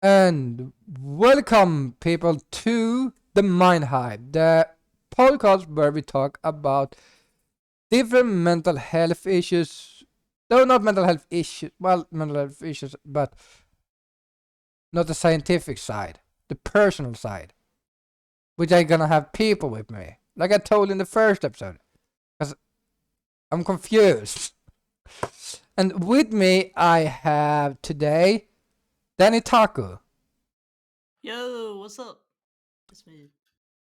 And welcome, people, to the Mind Hive, the podcast where we talk about different mental health issues. No, not mental health issues. Well, mental health issues, but not the scientific side, the personal side, which I'm gonna have people with me, like I told in the first episode, because I'm confused. And with me, I have today Danitaku. Yo, what's up? It's me.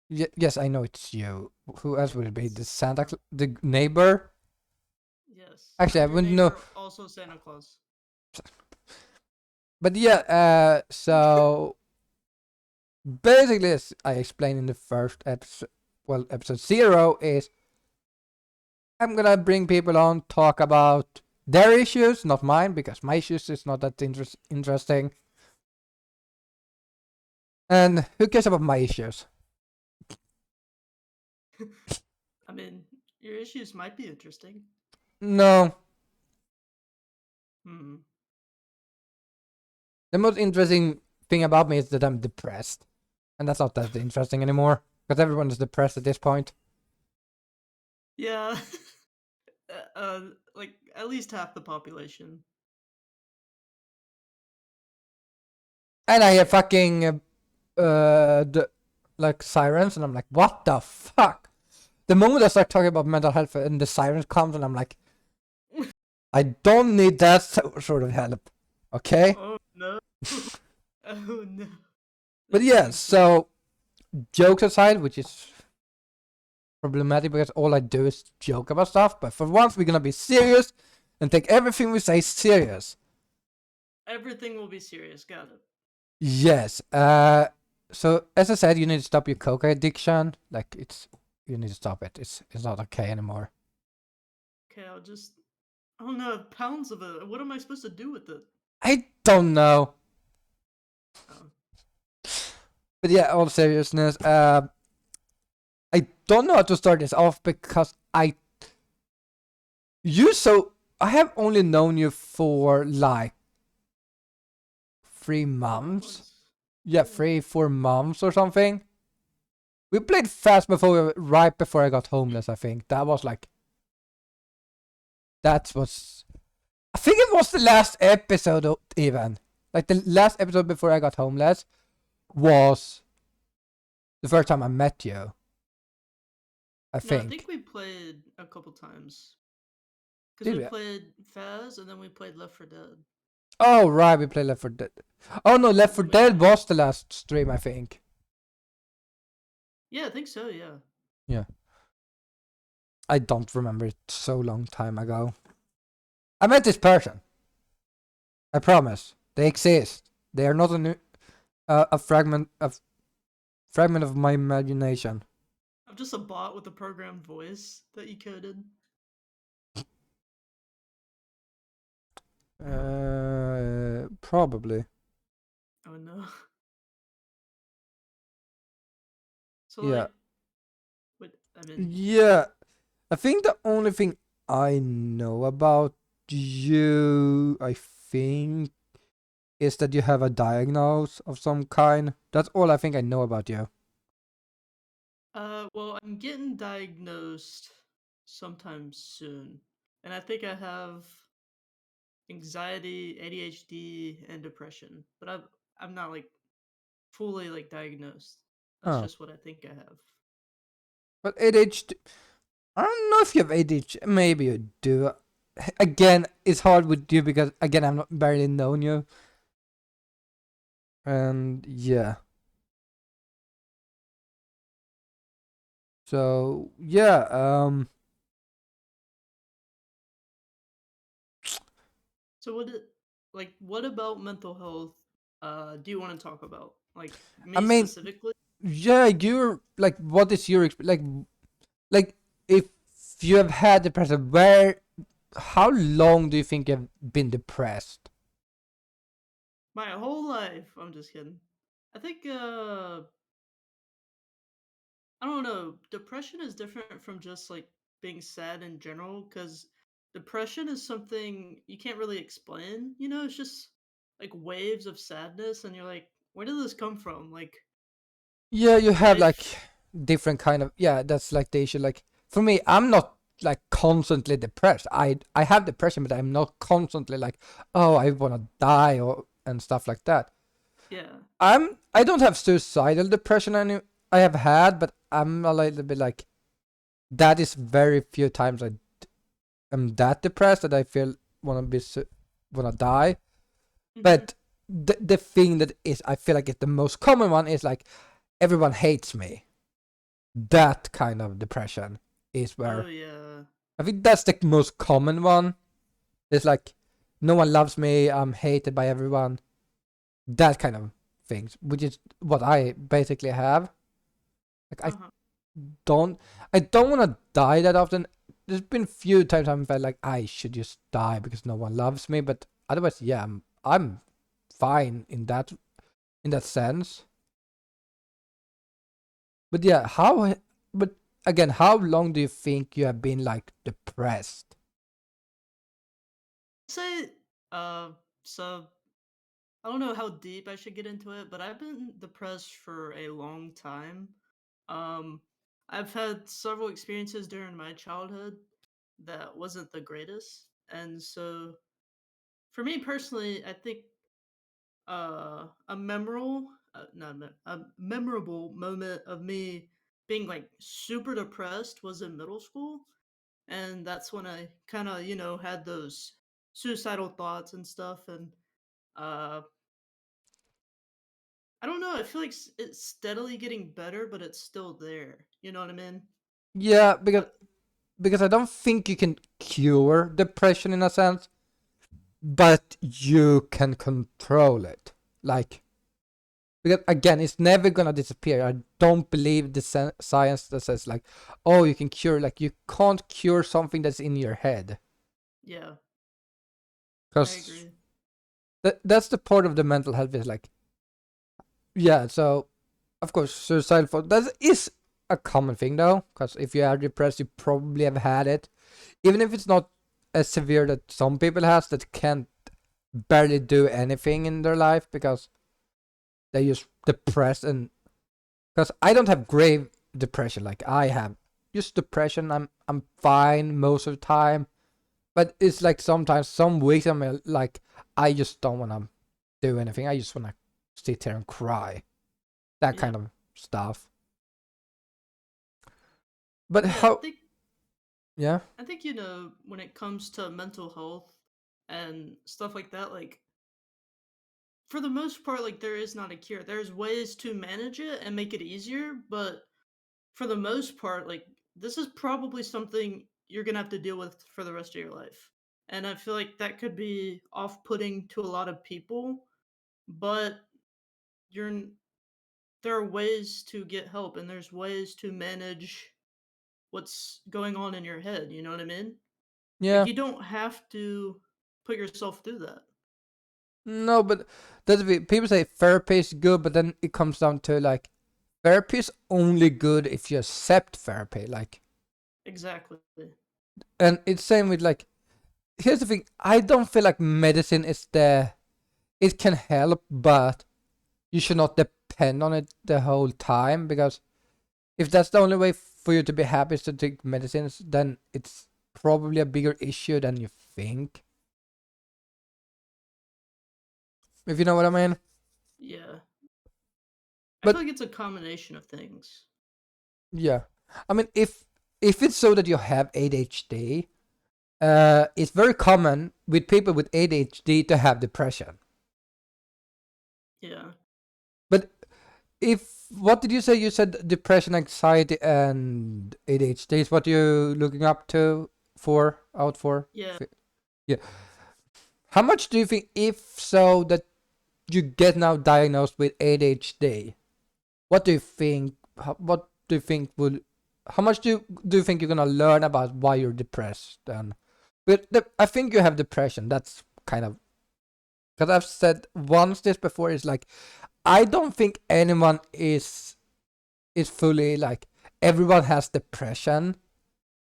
Yes, I know it's you. Who else would it be? The Yes. The neighbor? Yes. Actually, I Your wouldn't know. neighbor, also Santa Claus. But yeah, so basically, as I explained in the first episode, well, episode 0 is I'm gonna bring people on, talk about their issues, not mine, because my issues is not that interesting. And who cares about my issues? I mean, your issues might be interesting. No. Hmm. The most interesting thing about me is that I'm depressed. And that's not that interesting anymore, because everyone is depressed at this point. Yeah. Like at least half the population. And I hear fucking the like sirens, and I'm like, what the fuck? The moment I start talking about mental health and the sirens comes, and I'm like, I don't need that sort of help, okay? Oh no. Oh no. But This yeah, sounds bad. so jokes aside, which is problematic because all I do is joke about stuff. But for once, we're gonna be serious and take everything we say serious. Everything will be serious. Got it. Yes. So as I said, you need to stop your coca addiction. Like you need to stop it. It's not okay anymore. Okay, I'll just. Oh no, pounds of it. What am I supposed to do with it? I don't know. Oh. But yeah, all seriousness. I don't know how to start this off because I have only known you for like 3 months. 4 months. Yeah, Yeah. 3-4 months or something. We played fast right before I got homeless. I think that was like that was. I think it was the last episode even. Like the last episode before I got homeless was the first time I met you. I No, I think. think we played a couple times. Because Did we we? played Faz and then we played Left 4 Dead. Oh right, we played Left 4 Dead. Oh no, Left And 4 then we Dead played. was the last stream I think. Yeah, I think so, yeah. Yeah. I don't remember it so long time ago. I met this person. I promise. They exist. They are not a fragment of my imagination. I'm just a bot with a programmed voice that you coded. Probably. Oh no. So, Yeah. like, what, I mean, Yeah. I think the only thing I know about you, I think, is that you have a diagnosis of some kind. That's all I think I know about you. well, I'm getting diagnosed sometime soon. And I think I have anxiety, ADHD, and depression. But I'm not, like, fully, like, diagnosed. That's Oh. just what I think I have. But ADHD, I don't know if you have ADHD. Maybe you do. Again, it's hard with you because again I'm not barely known you. And yeah. So yeah, So, what about mental health do you want to talk about? Like, I me mean, specifically? yeah, you're like, what is your like if you have had depression, how long do you think you've been depressed? My whole life. I'm just kidding. I think I don't know. Depression is different from just like being sad in general cuz depression is something you can't really explain, it's just like waves of sadness, and you're like, where did this come from? Like Yeah, you have like life. different kind of, yeah, that's like the issue. Like for me, I'm not like constantly depressed. I have depression, but I'm not constantly like, oh, I want to die or and stuff like that. Yeah. I don't have suicidal depression any I have had, but I'm a little bit like that is very few times I am that depressed that I feel wanna die. Hmm. But the thing that is I feel like it's the most common one is like everyone hates me. That kind of depression is Oh where yeah. I think that's the most common one. It's like no one loves me, I'm hated by everyone. That kind of things, which is what I basically have. Like Uh-huh. don't I don't want to die that often. There's been few times I've felt like I should just die because no one loves me, but otherwise, yeah, I'm fine in that sense. But yeah, but again, how long do you think you have been like depressed? Say uh so I don't know how deep I should get into it, but I've been depressed for a long time. Um, I've had several experiences during my childhood that wasn't the greatest, and so for me personally, I think a memorable moment of me being like super depressed was in middle school, and that's when I kind of had those suicidal thoughts and stuff, and uh I don't know. I feel like it's steadily getting better, but it's still there. You know what I mean? Yeah, Uh, because I don't think you can cure depression in a sense, but you can control it. Like because again, it's never gonna disappear. I don't believe the science that says like, oh, you can cure. Like you can't cure something that's in your head, yeah, I because agree. that's the part of the mental health is like, yeah. So of course, suicidal thought that is a common thing though, because if you are depressed, you probably have had it, even if it's not as severe that some people has that can't barely do anything in their life because they're just depressed. And because I don't have grave depression like I have, just depression. I'm fine most of the time, but it's like sometimes some weeks I'm like I just don't want to do anything. I just want to sit here and cry. That Yeah, kind of stuff. But yeah. how? Yeah, I think when it comes to mental health and stuff like that, like for the most part, like there is not a cure. There's ways to manage it and make it easier, but for the most part, like this is probably something you're gonna have to deal with for the rest of your life. And I feel like that could be off-putting to a lot of people, but you're there are ways to get help and there's ways to manage what's going on in your head, you know what I mean? Like yeah. you don't have to put yourself through that. No, but people say therapy is good, but then it comes down to like therapy is only good if you accept therapy. Like, Exactly. and it's same with like. Here's the thing: I don't feel like medicine is the. It can help, but you should not depend on it the whole time because if that's the only way for you to be happy is to take medicines, then it's probably a bigger issue than you think. If you know what I mean. Yeah. I feel But like it's a combination of things. yeah, I mean, if it's so that you have ADHD, it's very common with people with ADHD to have depression. Yeah. But if what did you say? You said depression, anxiety, and ADHD is what you're looking up to for out for. Yeah. Yeah. How much do you think, if so, that you get now diagnosed with ADHD? What do you think? What do you think will? How much do you think you're gonna learn about why you're depressed? And but I think you have depression. That's kind of because I've said once this before. Is like I don't think anyone is fully like everyone has depression,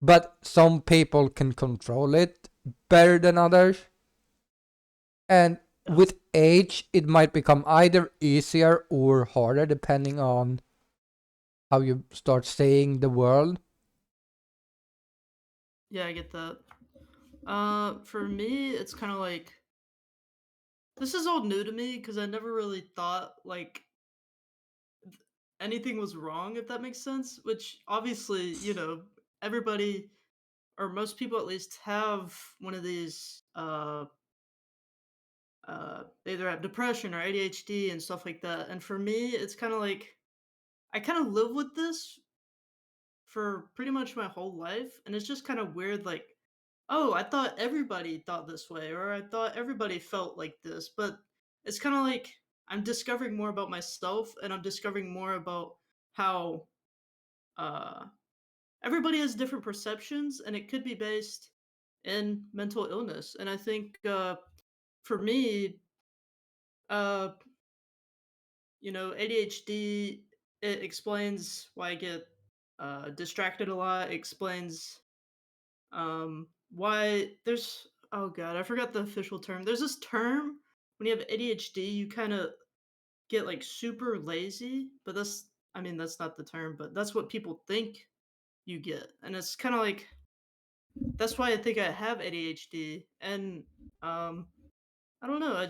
but some people can control it better than others. And with age, it might become either easier or harder depending on how you start seeing the world. Yeah, I get that. For me, it's kind of like this is all new to me because I never really thought like anything was wrong, if that makes sense. Which obviously, everybody or most people at least have one of these. They either have depression or ADHD and stuff like that. And for me, it's kind of like I kind of live with this for pretty much my whole life, and it's just kind of weird. Like, oh, I thought everybody thought this way, or I thought everybody felt like this, but it's kind of like I'm discovering more about myself, and I'm discovering more about how uh, everybody has different perceptions, and it could be based in mental illness. And I think for me, uh, ADHD, it explains why I get distracted a lot. It explains why there's oh god, I forgot the official term. There's this term when you have ADHD, you kind of get like super lazy, but that's not the term, but that's what people think you get. And it's kind of like that's why I think I have ADHD. And um I don't know, I'm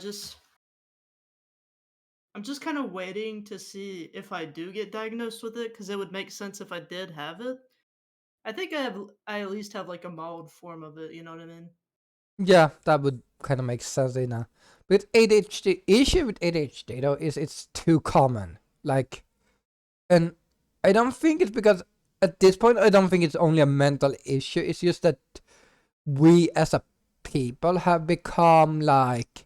just kind of waiting to see if I do get diagnosed with it because it would make sense if I did have it. I think I at least have like a mild form of it, you know what I mean? Yeah, that would kind of make sense, But ADHD issue with ADHD though is it's too common. Like, and I don't think it's because at this point I don't think it's only a mental issue. It's just that we as a people have become like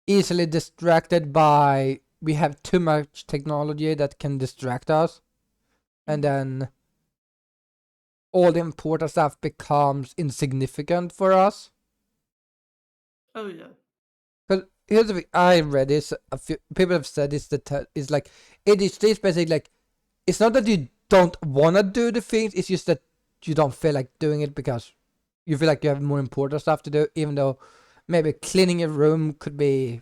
easily distracted by we have too much technology that can distract us, and Mhm. then all the important stuff becomes insignificant for us. Oh yeah. Because here's the thing, I read this, a few people have said this, that it's like ADHD is basically like, it's not that you don't want to do the things, it's just that you don't feel like doing it because you feel like you have more important stuff to do, even though maybe cleaning your room could be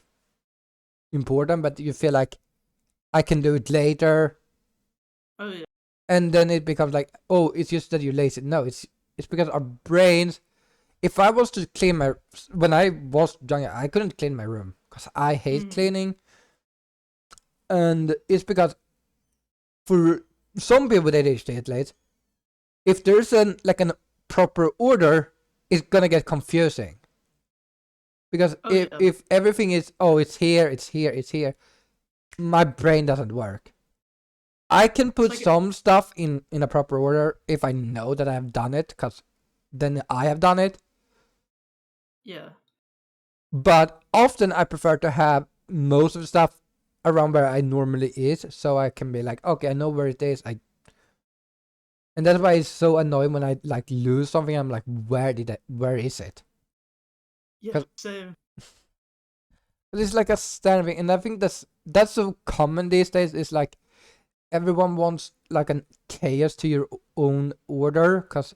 important, but you feel like I can do it later. Oh yeah. And then it becomes like, oh, it's just that you're lazy. No, it's because our brains. If I was to clean my, when I was younger, I couldn't clean my room because I hate Mhm. cleaning, and it's because for some people with ADHD at least, if there's an proper order, it's gonna get confusing. Because Oh if yeah. if everything is, oh, it's here, it's here, it's here, my brain doesn't work. I can It's put like some stuff in a proper order if I know that I have done it, because then I have done it. yeah. But often I prefer to have most of the stuff around where I normally is, so I can be like, okay, I know where it is. And that's why it's so annoying when I like lose something. I'm like, where is it? Yeah. Because Same. it's like a standard thing, and I think that's so common these days. Is like everyone wants like an chaos to your own order, because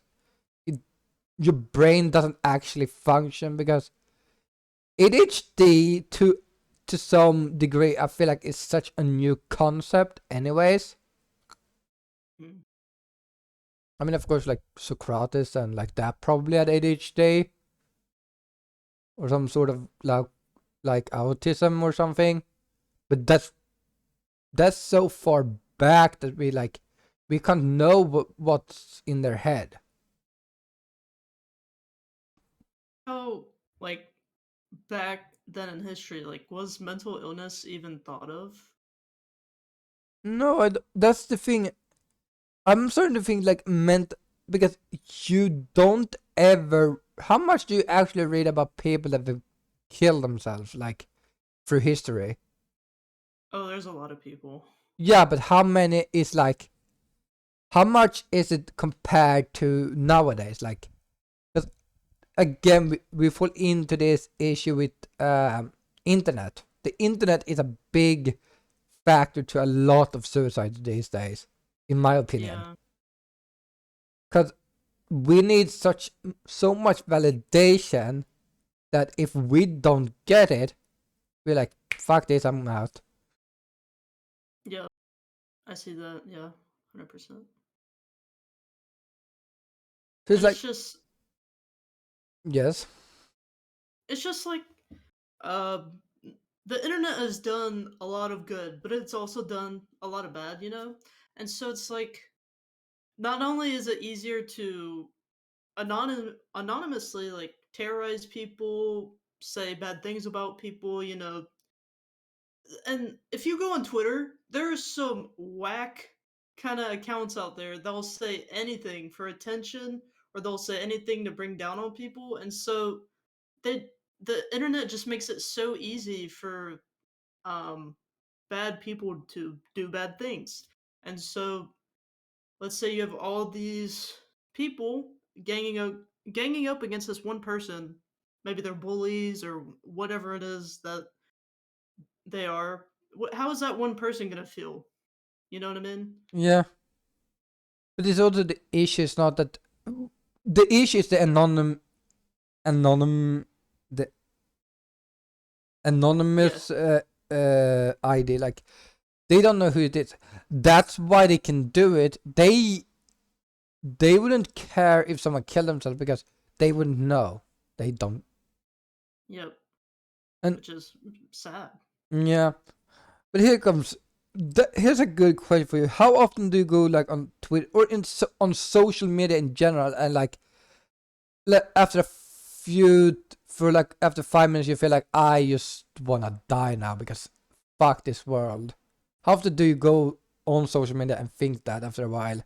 your brain doesn't actually function, because ADHD to some degree, I feel like it's such a new concept, anyways. Mm. I mean, of course, like Socrates and like that probably had ADHD or some sort of like autism or something. But that's so far back that we can't know what's in their head. How like back then in history, like was mental illness even thought of? No, that's the thing. I'm starting to think like meant, because you don't ever. How much do you actually read about people that have killed themselves, like through history? Oh, there's a lot of people. Yeah, but how many is like? How much is it compared to nowadays? Like, 'cause again, we fall into this issue with internet. The internet is a big factor to a lot of suicides these days, in my opinion. Yeah. Because we need so much validation that if we don't get it, we're like, fuck this, I'm out. Yeah, I see that. Yeah, 100%. So it's And like, yes. it's just like, uh, the internet has done a lot of good, but it's also done a lot of bad, you know. And so it's like, not only is it easier to anonymously like terrorize people, say bad things about people, you know. And if you go on Twitter, there's some whack kind of accounts out there that'll say anything for attention, or they'll say anything to bring down on people. And so they the internet just makes it so easy for um bad people to do bad things. And so let's say you have all these people ganging up against this one person. Maybe they're bullies or whatever it is that they are. How is that one person gonna feel? You know what I mean? Yeah. But it's also the issue is not that the issue is the anonym the Yeah. anonymous ID. Like they don't know who it is. That's why they can do it. They wouldn't care if someone killed themselves because they wouldn't know. They don't. Yep. And Which is sad. yeah, but here comes. Here's a good question for you. How often do you go like on Twitter or on social media in general and like after a few for like after 5 minutes you feel like I just wanna die now because fuck this world. How often do you go on social media and think that after a while?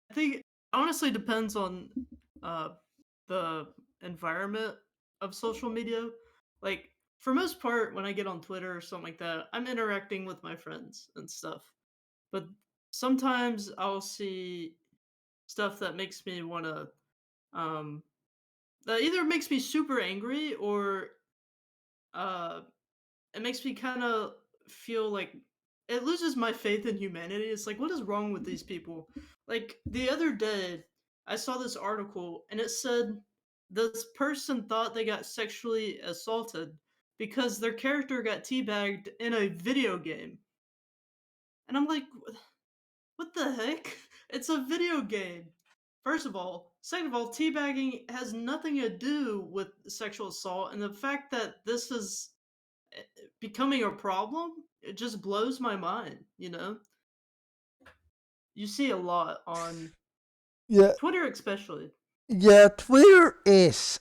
I think it honestly depends on uh the environment of social media. Like for most part, when I get on Twitter or something like that, I'm interacting with my friends and stuff. But sometimes I'll see stuff that makes me want to um that either makes me super angry, or uh it makes me kind of feel like it loses my faith in humanity. It's like, what is wrong with these people? Like the other day, I saw this article and it said this person thought they got sexually assaulted because their character got teabagged in a video game. And I'm like, what the heck? It's a video game. First of all. Second of all, teabagging has nothing to do with sexual assault, and the fact that this is becoming a problem, it just blows my mind, you know? You see a lot on Yeah, Twitter especially. yeah. Twitter is.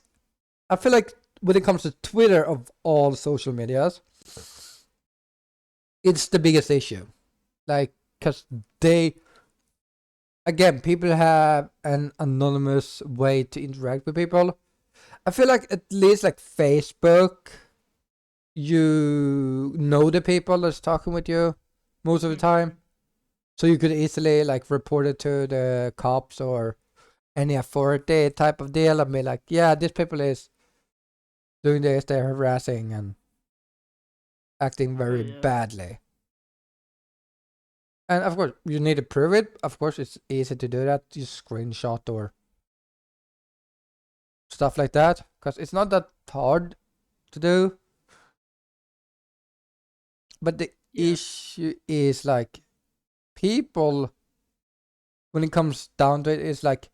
I feel like when it comes to Twitter of all social medias, it's the biggest issue. Like, cause they again, people have an anonymous way to interact with people. I feel like at least like Facebook, you know the people that's talking with you most of the time. Mhm. So you could easily like report it to the cops or any authority type of deal and be like, yeah, this people is doing this, they're harassing and acting very Okay, yeah. badly. And of course, you need to prove it. Of course, it's easy to do that. Just screenshot or stuff like that. Because it's not that hard to do. But the Yeah. issue is like people, when it comes down to it, is like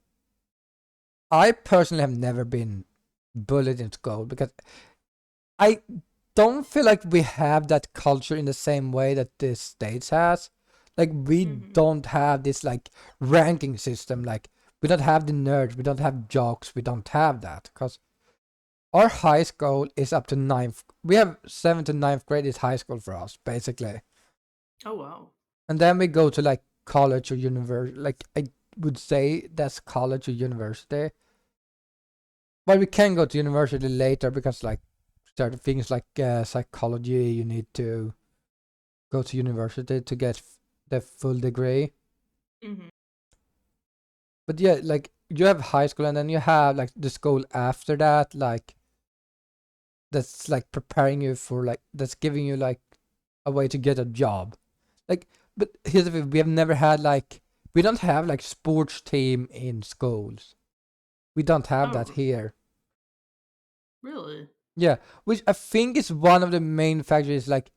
I personally have never been bullied in school because I don't feel like we have that culture in the same way that the States has. Like we Mhm. don't have this like ranking system. Like we don't have the nerds, we don't have jocks, we don't have that because our high school is up to ninth. We have 7th to ninth grade is high school for us basically, Oh wow. and then we go to like college or university. Like I would say that's college or university, but we can go to university later because like certain things like psychology, you need to go to university to get the full degree. Mhm. But yeah, like you have high school and then you have like the school after that, like that's like preparing you for like that's giving you like a way to get a job. Like, but here's the thing: we have never had like we don't have like sports team in schools. We don't have that Oh, here. Really? Yeah, which I think is one of the main factors. Like,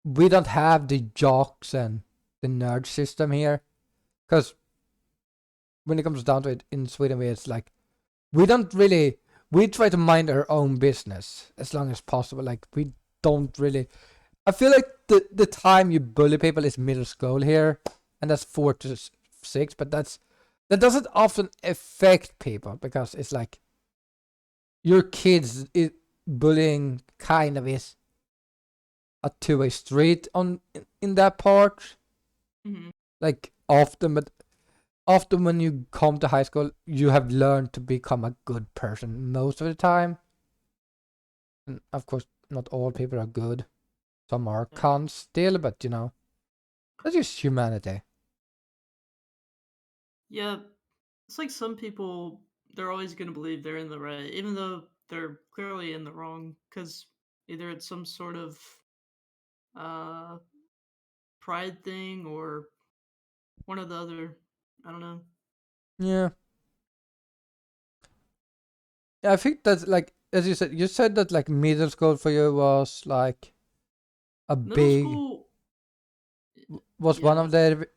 we don't have the jocks and the nerd system here, because when it comes down to it, in Sweden, it's like we don't really we try to mind our own business as long as possible. Like, we don't really. I feel like the time you bully people is middle school here, and that's 4 to 6. But that doesn't often affect people because it's like your kids. Bullying kind of is a two-way street in that part. Hmm. Like, often, but often when you come to high school, you have learned to become a good person most of the time. And of course, not all people are good. Some are Yeah. cons still, but that's just humanity. Yeah. It's like some people, they're always going to believe they're in the right, even though they're clearly in the wrong, because either it's some sort of uh, pride thing or one or the other. I don't know. Yeah. Yeah, I think that's like, as you said that like middle school for you was like a Middle big school, was one yeah. of the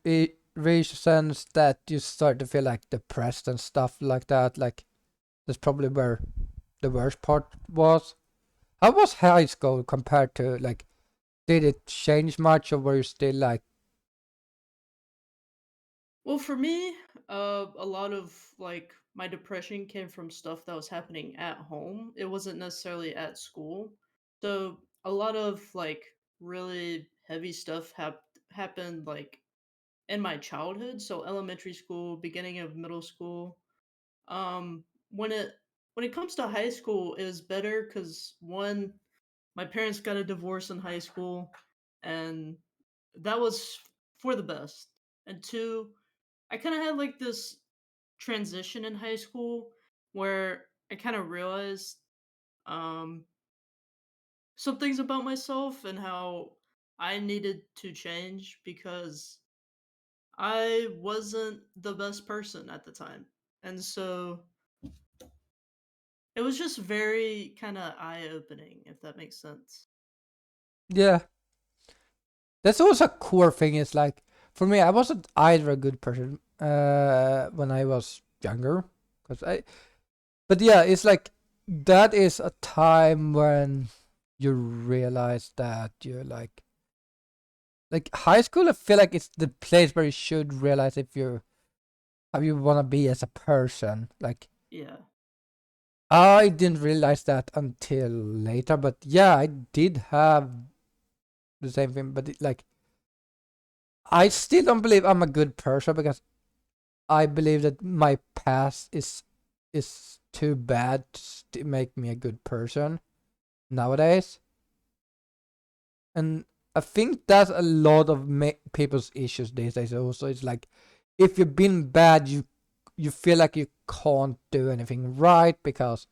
reasons that you start to feel like depressed and stuff like that. Like, that's probably where the worst part was. How was high school compared to like? Did it change much, or were you still like? Well, for me, a lot of like my depression came from stuff that was happening at home. It wasn't necessarily at school. So a lot of like really heavy stuff happened like in my childhood. So elementary school, beginning of middle school. Um, when it comes to high school, it was better because one, my parents got a divorce in high school, and that was for the best. And two, I kind of had like this transition in high school where I kind of realized um, some things about myself and how I needed to change because I wasn't the best person at the time. And so it was just very kind of eye opening, if that makes sense. Yeah, that's also a core thing. Is like, for me, I wasn't either a good person when I was younger, cause I. But yeah, it's like that is a time when you realize that you're like high school. I feel like it's the place where you should realize if you how you wanna be as a person. Like, Yeah. I didn't realize that until later, but yeah, I did have the same thing. But like, I still don't believe I'm a good person because I believe that my past is too bad to make me a good person nowadays, and I think that's a lot of people's issues these days. Also, it's like if you've been bad, you feel like you can't do anything right because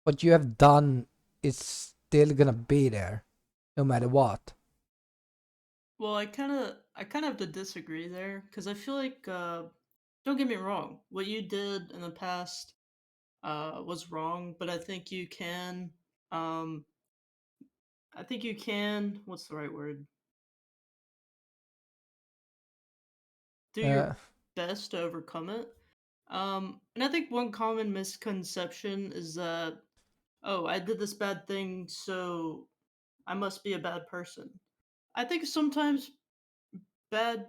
what you have done is still gonna be there, no matter what. Well, I kind of have to disagree there because I feel like don't get me wrong, what you did in the past was wrong, but um I think you can what's the right word? Do your Uh, best to overcome it. And I think one common misconception is that, oh, I did this bad thing, so I must be a bad person. I think sometimes bad,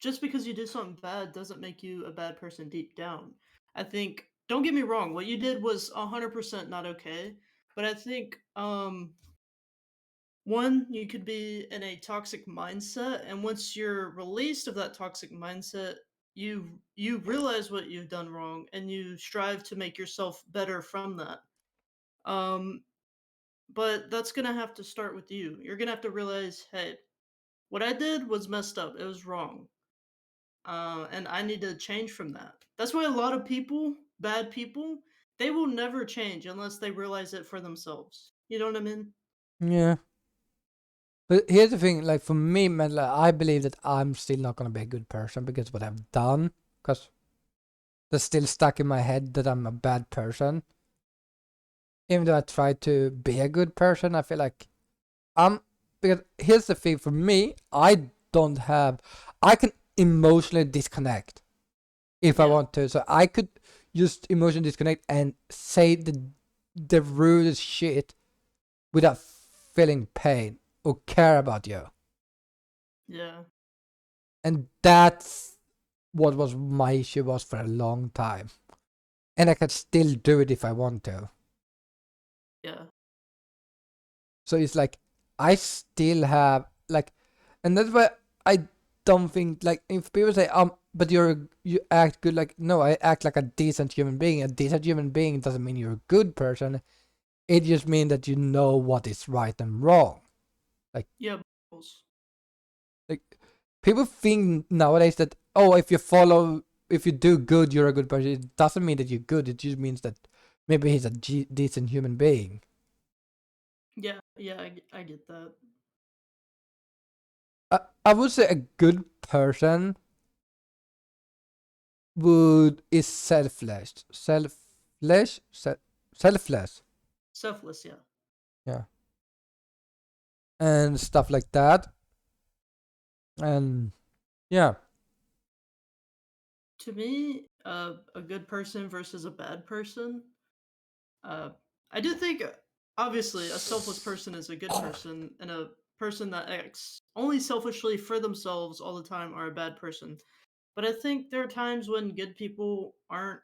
just because you did something bad doesn't make you a bad person deep down. I think, don't get me wrong, what you did was 100% not okay, but I think, one, you could be in a toxic mindset, and once you're released of that toxic mindset, you realize what you've done wrong and you strive to make yourself better from that. Um, but that's gonna have to start with you. You're gonna have to realize, hey, what I did was messed up. It was wrong. And I need to change from that. That's why a lot of people, bad people, they will never change unless they realize it for themselves. You know what I mean? yeah. But here's the thing, like for me, man, like, I believe that I'm still not gonna be a good person because what I've done, because that's still stuck in my head that I'm a bad person. Even though I try to be a good person, I feel like I'm because here's the thing for me, I can emotionally disconnect if I Yeah, want to. So I could just emotionally disconnect and say the rudest shit without feeling pain or care about you. yeah, And that's what was my issue was for a long time. And I can still do it if I want to. yeah, So it's like I still have like, and that's why I don't think like if people say but you act good, like no, I act like a decent human being. A decent human being doesn't mean you're a good person. It just means that you know what is right and wrong. Like yeah. Balls. like people think nowadays that if you do good you're a good person. It doesn't mean that you're good. It just means that maybe he's a decent human being. Yeah, yeah, I get that. I would say a good person would is selfless, Selfless, yeah. yeah, and stuff like that. And yeah, To me, a good person versus a bad person. Uh, I do think, obviously, a selfless person is a good person, and a person that acts only selfishly for themselves all the time are a bad person. But I think there are times when good people aren't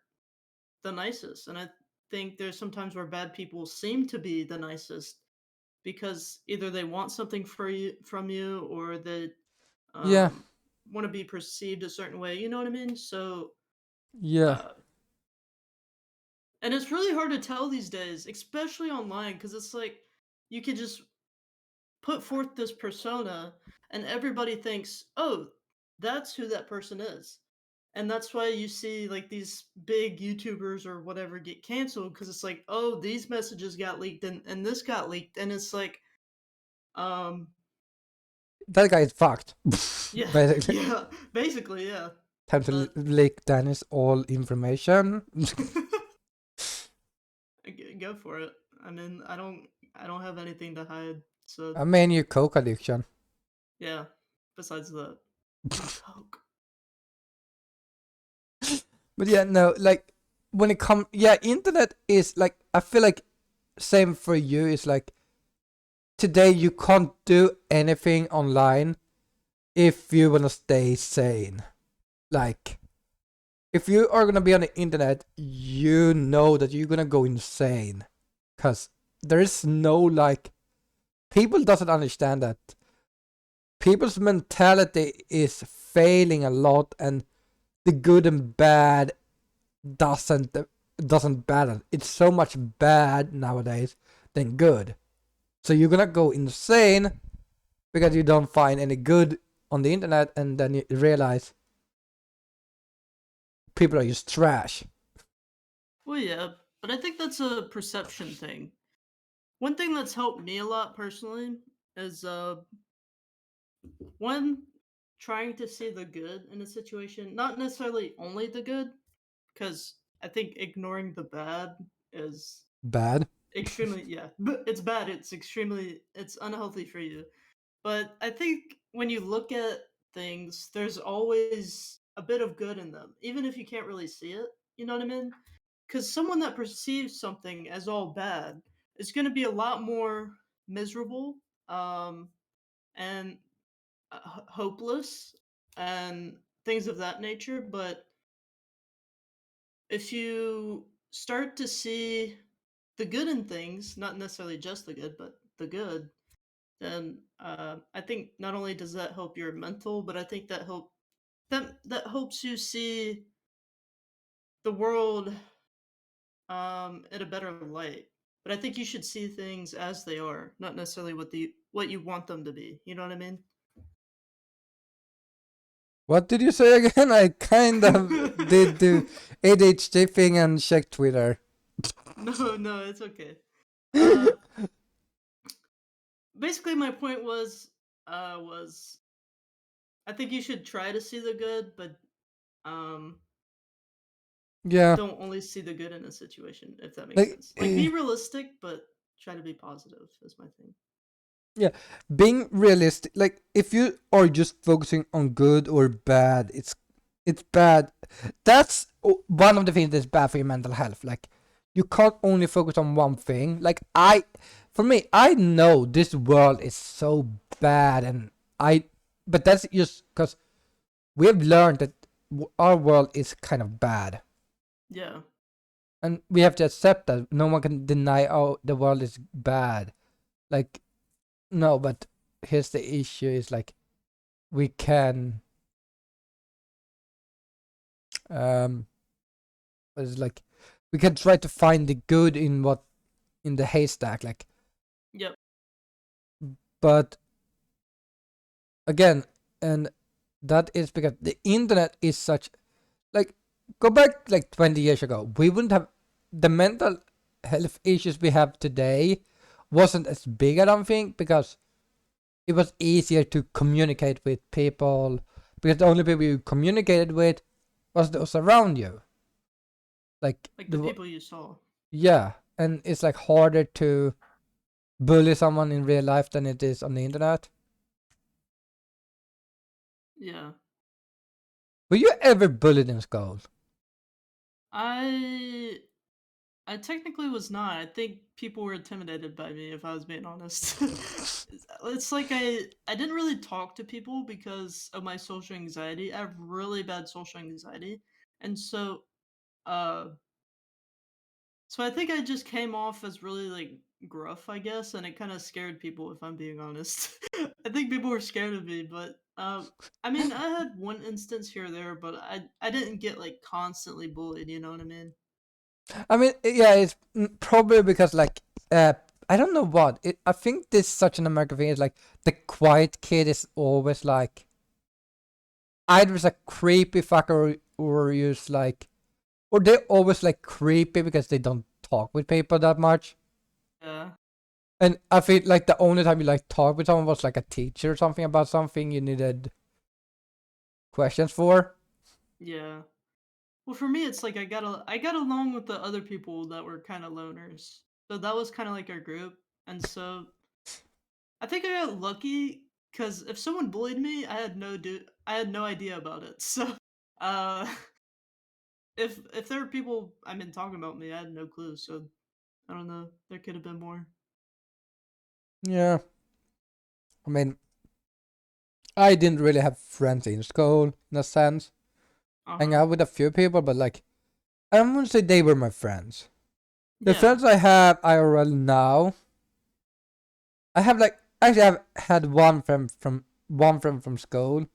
the nicest, and I think there's sometimes where bad people seem to be the nicest because either they want something for you from you, or they yeah, um, want to be perceived a certain way. You know what I mean? So, yeah. uh, and it's really hard to tell these days, especially online, because it's like you could just put forth this persona, and everybody thinks, "Oh, that's who that person is." And that's why you see like these big YouTubers or whatever get canceled because it's like, oh, these messages got leaked and this got leaked, and it's like, um, That guy is fucked. yeah, Basically, yeah, basically, yeah. time to But leak Danny's all information. go for it. I mean, I don't have anything to hide. So I mean, your coke addiction. yeah. Besides that, Coke. But yeah, no, like when it comes, yeah, internet is like I feel like same for you. It's like today you can't do anything online if you wanna stay sane. Like if you are gonna be on the internet, you know that you're gonna go insane, cause there is no like people doesn't understand that people's mentality is failing a lot, and the good and bad doesn't doesn't balance. It's so much bad nowadays than good. So you're gonna go insane because you don't find any good on the internet, and then you realize people are just trash. Well, yeah, but I think that's a perception thing. One thing that's helped me a lot personally is one, trying to see the good in a situation, not necessarily only the good, because I think ignoring the bad is Bad. extremely, yeah, but it's bad. It's extremely, it's unhealthy for you. But I think when you look at things, there's always a bit of good in them, even if you can't really see it. You know what I mean? Because someone that perceives something as all bad is going to be a lot more miserable, and hopeless and things of that nature. But if you start to see the good in things, not necessarily just the good, but the good, then I think not only does that help your mental, but I think that helps you see the world in a better light. But I think you should see things as they are, not necessarily what you want them to be. You know what I mean? What did you say again? I kind of did do ADHD thing and check Twitter. No, no, it's okay. Uh, Basically, my point was I think you should try to see the good, but um, Yeah. don't only see the good in a situation, if that makes Like sense. Like, be realistic, but try to be positive is my thing. yeah, being realistic. Like if you are just focusing on good or bad, it's bad. That's one of the things that's bad for your mental health. Like you can't only focus on one thing. Like for me, I know this world is so bad, and but that's just because we have learned that our world is kind of bad, Yeah. and we have to accept that. No one can deny, oh, the world is bad. Like no, but here's the issue: is like we can um it's like we can try to find the good in what in the haystack, like, Yep. but again, and that is because the internet is such, like, go back like 20 years ago, we wouldn't have the mental health issues we have today wasn't as big, I don't think, because it was easier to communicate with people, because the only people you communicated with was those around you, like Like the people you saw. yeah, and it's like harder to bully someone in real life than it is on the internet. Yeah. Were you ever bullied in school? I I technically was not. I think people were intimidated by me, if I was being honest. It's like I didn't really talk to people because of my social anxiety. I have really bad social anxiety, and uh so I think I just came off as really like gruff, I guess, and it kind of scared people, if I'm being honest. I think people were scared of me, but I mean, I had one instance here or there, but I didn't get like constantly bullied. You know what I mean? I mean, yeah, it's probably because like I don't know what I think this is such an American thing. Is like the quiet kid is always like either it's a creepy fucker or just like, or they're always like creepy because they don't talk with people that much. Yeah. And I feel like the only time you like talk with someone was like a teacher or something about something you needed questions for. Yeah. Well, for me, it's like I got along with the other people that were kind of loners, so that was kind of like our group, and so I think I got lucky because if someone bullied me, I had no idea about it. So, uh, if there were people I mean talking about me, I had no clue. So I don't know. There could have been more. Yeah, I mean, I didn't really have friends in school in a sense. Uh Hang huh. out with a few people, but like I wouldn't say they were my friends. The Yeah. friends I have IRL now, I have like actually I've had one friend from school,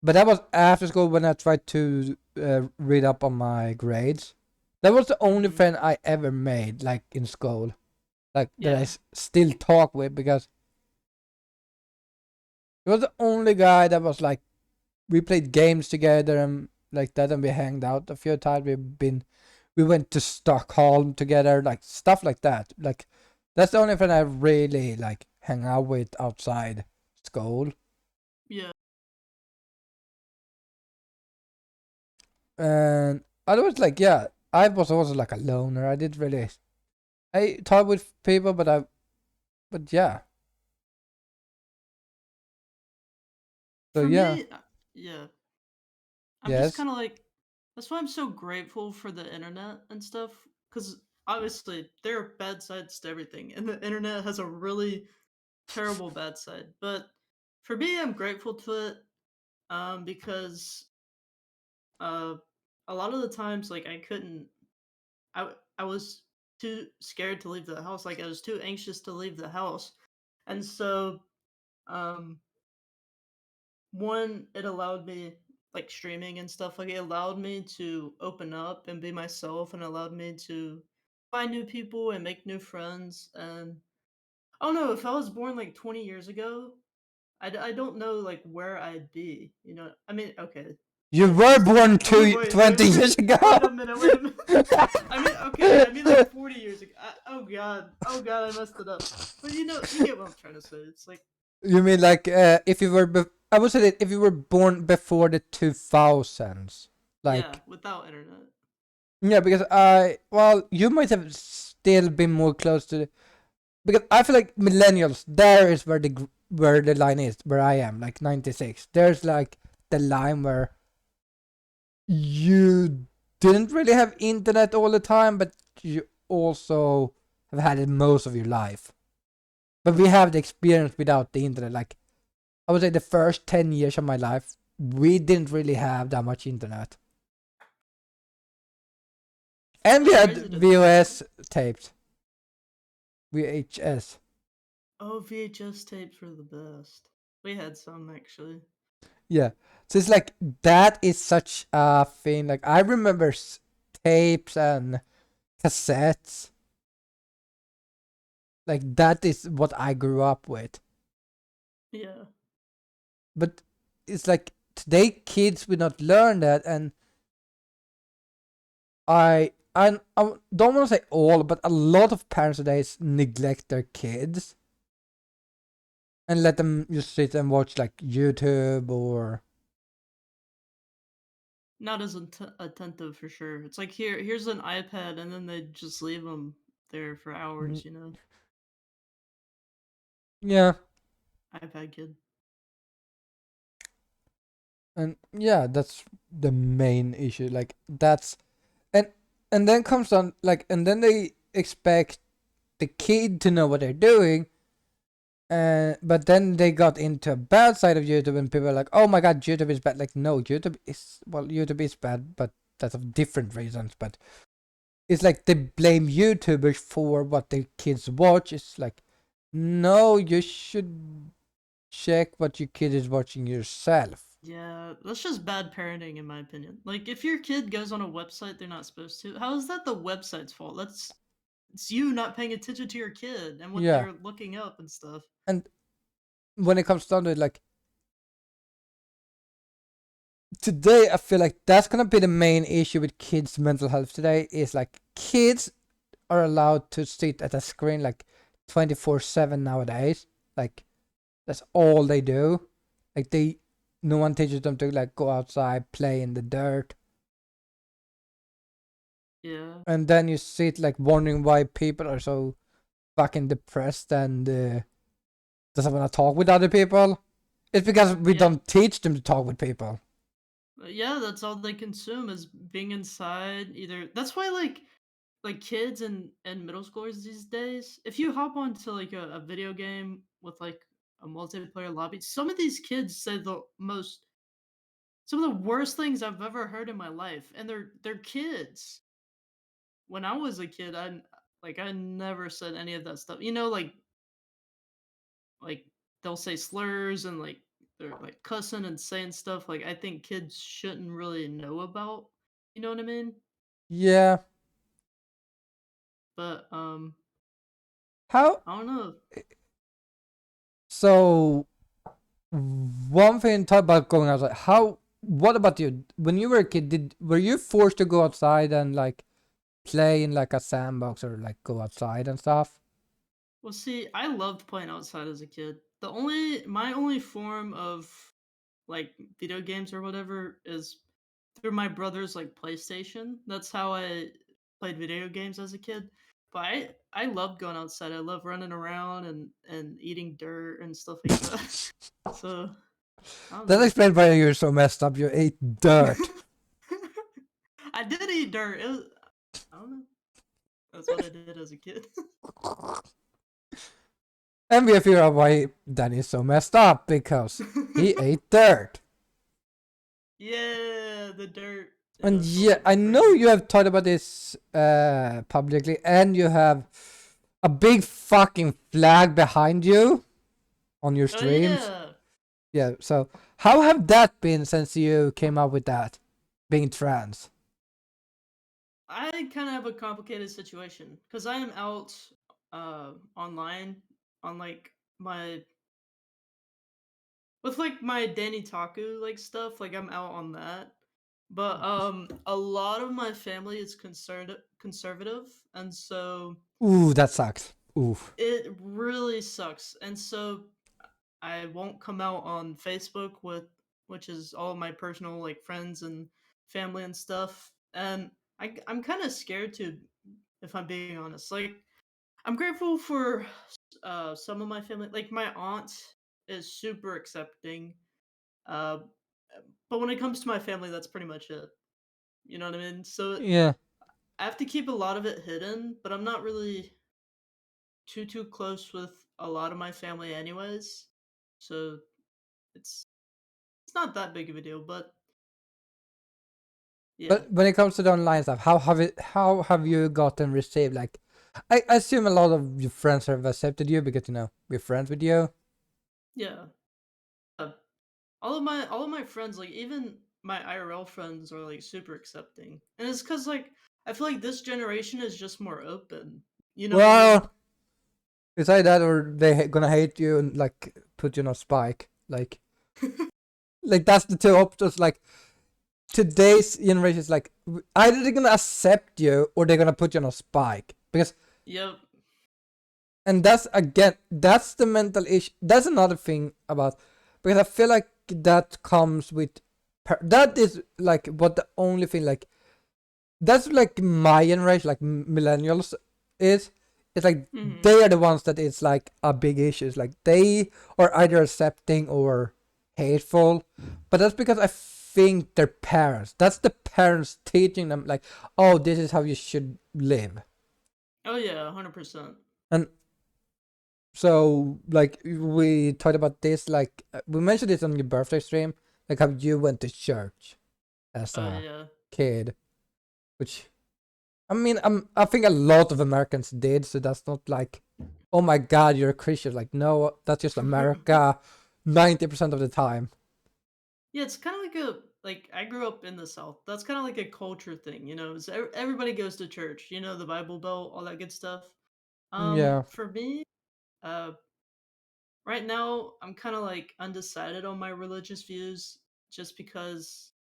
but that was after school when I tried to read up on my grades. That was the only Mhm. friend I ever made, like in school, like that I Yeah. still talk with, because he was the only guy that was like we played games together and like that, and we hanged out a few times. We went to Stockholm together, like stuff like that. Like that's the only friend I really like hang out with outside school. Yeah. And otherwise, like yeah, I was also like a loner. I did really I talk with people, but yeah. So For yeah, me, yeah. I'm just yes. kind of like that's why I'm so grateful for the internet and stuff cuz obviously there are bad sides to everything and the internet has a really terrible bad side. But for me, I'm grateful to it because uh a lot of the times like I couldn't I was too scared to leave the house. Like I was too anxious to leave the house. And so um one it allowed me like streaming and stuff like it allowed me to open up and be myself and allowed me to find new people and make new friends and I don't know if I was born like 20 years ago I don't know like where I'd be you know I mean okay You were let's born wait 20 years ago. wait a minute I mean okay I mean like 40 years ago oh god I messed it up but you know you get what I'm trying to say it's like You mean like if you were I would say that if you were born before the 2000s, yeah like without internet Yeah, because you might have still been more close to because I feel like millennials. There is where the line is where I am, like 96. There's like the line where you didn't really have internet all the time, but you also have had it most of your life. But we have the experience without the internet. Like I would say, the first 10 years of my life, we didn't really have that much internet, and we That's had crazy to think about. VOS tapes, VHS. Oh, VHS tapes were the best. We had some actually. Yeah. So it's like that is such a thing. Like I remember tapes and cassettes. Like that is what I grew up with. Yeah. But it's like today kids will not learn that, and I don't want to say all, but a lot of parents today neglect their kids and let them just sit and watch like YouTube or Not as attentive for sure. It's like here's an iPad, and then they just leave them there for mm, hours. You know, yeah, iPad kid. and yeah, that's the main issue. Like that's and and then comes on like and then they expect the kid to know what they're doing. But then they got into a bad side of YouTube, and people are like, "Oh my God, YouTube is bad." Like, no, YouTube is bad, but that's of different reasons. But it's like they blame YouTubers for what their kids watch. It's like, no, you should check what your kid is watching yourself. Yeah, that's just bad parenting, in my opinion. Like, if your kid goes on a website they're not supposed to, how is that the website's fault? That's it's you not paying attention to your kid and what Yeah, they're looking up and stuff. and when it comes down to it, like today, I feel like that's gonna be the main issue with kids' mental health today. Is like kids are allowed to sit at a screen like 24/7 nowadays. Like that's all they do. Like no one teaches them to like go outside, play in the dirt, Yeah. and then you sit like wondering why people are so fucking depressed and doesn't want to talk with other people. It's because we Yeah. don't teach them to talk with people. Yeah, that's all they consume is being inside. Either that's why like kids and middle schoolers these days, if you hop onto like a video game with like a multiplayer lobby, some of these kids say the most some of the worst things I've ever heard in my life, and they're kids. When I was a kid, I never said any of that stuff. You know, like they'll say slurs and like they're like cussing and saying stuff like I think kids shouldn't really know about. You know what I mean? Yeah. But How I don't know. so? One thing talk about going outside. How? What about you? When you were a kid, did were you forced to go outside and like play in like a sandbox or like go outside and stuff? Well, see, I loved playing outside as a kid. My only form of like video games or whatever is through my brother's like PlayStation. That's how I played video games as a kid. But I loved going outside. I love running around and eating dirt and stuff like that. So I don't That know. explains why you're so messed up. You ate dirt. I did eat dirt. I don't know. That's what I did as a kid. And we figure out why Danny's so messed up because he ate dirt. Yeah, the dirt. And Yeah, filled yeah, up I my know brain. you have talked about this publicly, and you have a big fucking flag behind you on your Oh streams. yeah. Yeah, so how have that been since you came up with that, being trans? I kind of have a complicated situation because I am out online on like my with like my Danitaku like stuff. Like I'm out on that, but a lot of my family is concerned conservative, and so Ooh, that sucks. Ooh. it really sucks. And so I won't come out on Facebook with which is all my personal like friends and family and stuff. And I'm kind of scared to, if I'm being honest. Like, I'm grateful for some of my family. Like my aunt is super accepting. Uh, but when it comes to my family, that's pretty much it. You know what I mean? So Yeah. I have to keep a lot of it hidden, but I'm not really too close with a lot of my family anyways. So it's it's not that big of a deal, but yeah. But when it comes to the online stuff, how have you gotten received? Like, I assume a lot of your friends have accepted you because we're friends with you. Yeah. Uh, all of my friends, like even my IRL friends, are like super accepting, and it's because like I feel like this generation is just more open. You know what I mean? Well, it's either that or gonna hate you and like put you on a spike. Like that's the two options. Like today's generation is like either they're gonna accept you or they're gonna put you on a spike because Yep. and that's again that's the mental issue. That's another thing about because I feel like that comes with that is like what the only thing like that's like my generation like millennials is it's like Hmm. they are the ones that it's like a big issue. It's like they are either accepting or hateful, but that's because I think their parents, that's the parents teaching them like, oh, this is how you should live. Oh yeah, 100%. And so like we talked about this like we mentioned this on your birthday stream, like how you went to church as Oh a yeah. kid, which I mean, I think a lot of Americans did, so that's not like, oh my God, you're a Christian. Like, no, that's just America, 90% of the time. Yeah, it's kind of like a like I grew up in the South. That's kind of like a culture thing, you know. Everybody goes to church, you know, the Bible Belt, all that good stuff. Yeah, For me, uh, right now I'm kind of like undecided on my religious views, just because.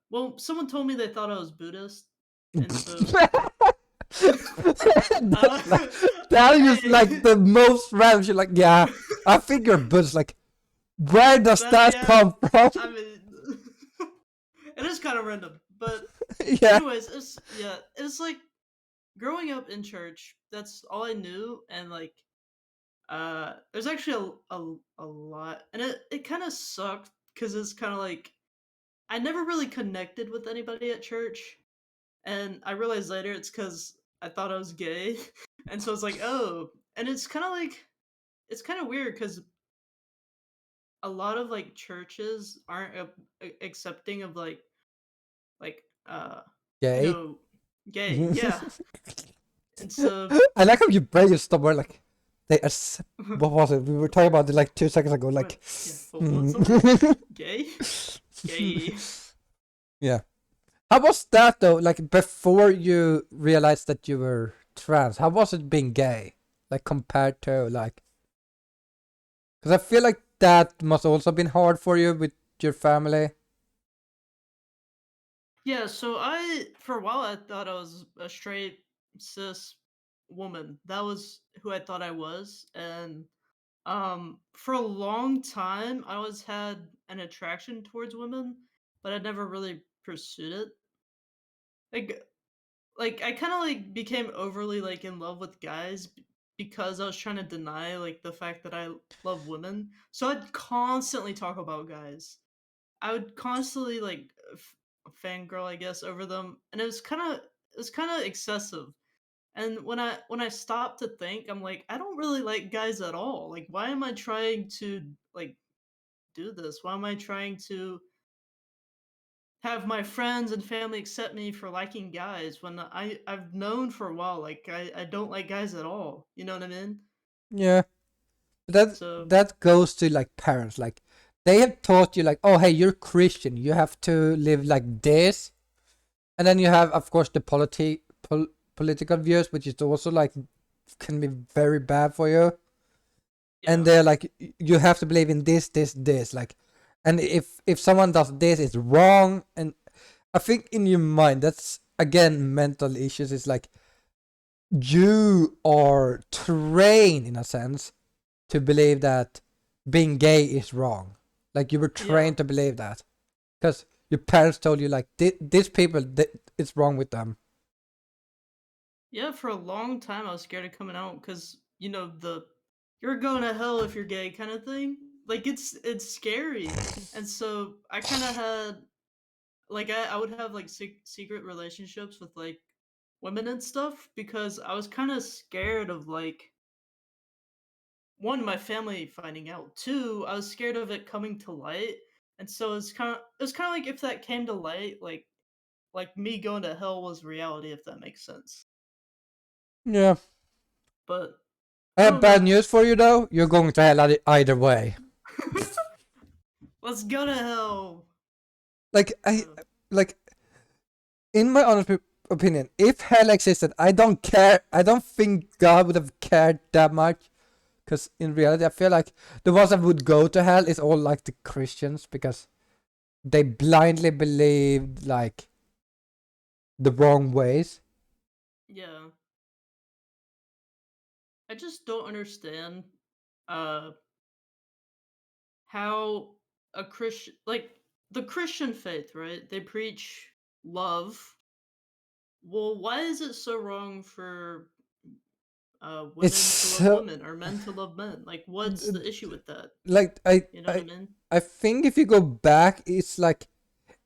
Well, someone told me they thought I was Buddhist, and so uh, that's like that is like hey, the most random shit. Like, yeah, I think you're Buddhist. Like, where does that that yeah, come from? I mean, it is kind of random, but Yeah, anyways, it's like growing up in church. That's all I knew, and like there's actually a lot, and it kind of sucked because it's kind of like I never really connected with anybody at church, and I realized later it's because I thought I was gay, and so it's like, oh, and it's kind of like it's kind of weird because a lot of like churches aren't accepting of like you gay. know, gay, yeah, and so I like how you break your stomach. Like, they are. What was it? We were talking about it like 2 seconds ago. what, Like, yeah, what something mm. gay, gay. Yeah. How was that though? Like before you realized that you were trans, how was it being gay? Like compared to like, because I feel like that must also been hard for you with your family. Yeah, so I for a while I thought I was a straight cis woman. That was who I thought I was, and for a long time I always had an attraction towards women, but I never really pursued it. Like I kind of like became overly like in love with guys because I was trying to deny like the fact that I love women. So I'd constantly talk about guys. I would constantly like fangirl, I guess, over them, and it was kind of excessive. And when I stopped to think, I'm like, I don't really like guys at all. Like, why am I trying to like do this? Why am I trying to have my friends and family accept me for liking guys when I've known for a while like I don't like guys at all. You know what I mean? Yeah, that So that goes to like parents. Like they have taught you like, oh hey, you're Christian, you have to live like this, and then you have of course the political views, which is also like can be very bad for you. And yeah, they're like you have to believe in this like and if someone does this it's wrong and I think in your mind that's again mental issues. It's like you are trained in a sense to believe that being gay is wrong, like you were yeah, trained to believe that because your parents told you like these people it's wrong with them. Yeah, for a long time I was scared of coming out because the "you're going to hell if you're gay" kind of thing. Like it's scary, and so I kind of had like I would have like secret relationships with like women and stuff because I was kind of scared of like one, my family finding out. Two, I was scared of it coming to light, and so it's kind of like if that came to light, like me going to hell was reality, if that makes sense. Yeah. But I I have don't bad know. news for you though. You're going to hell either way. Let's go to hell. Like I Uh, like in my honest opinion, if hell existed, I don't care. I don't think God would have cared that much. Because in reality, I feel like the ones that would go to hell is all like the Christians because they blindly believed like the wrong ways. yeah, I just don't understand uh how a Christian like the Christian faith, right? They preach love. Well, why is it so wrong for It's women to love so women or men to love men? Like, what's the issue with that? like You know what I mean? I think if you go back, it's like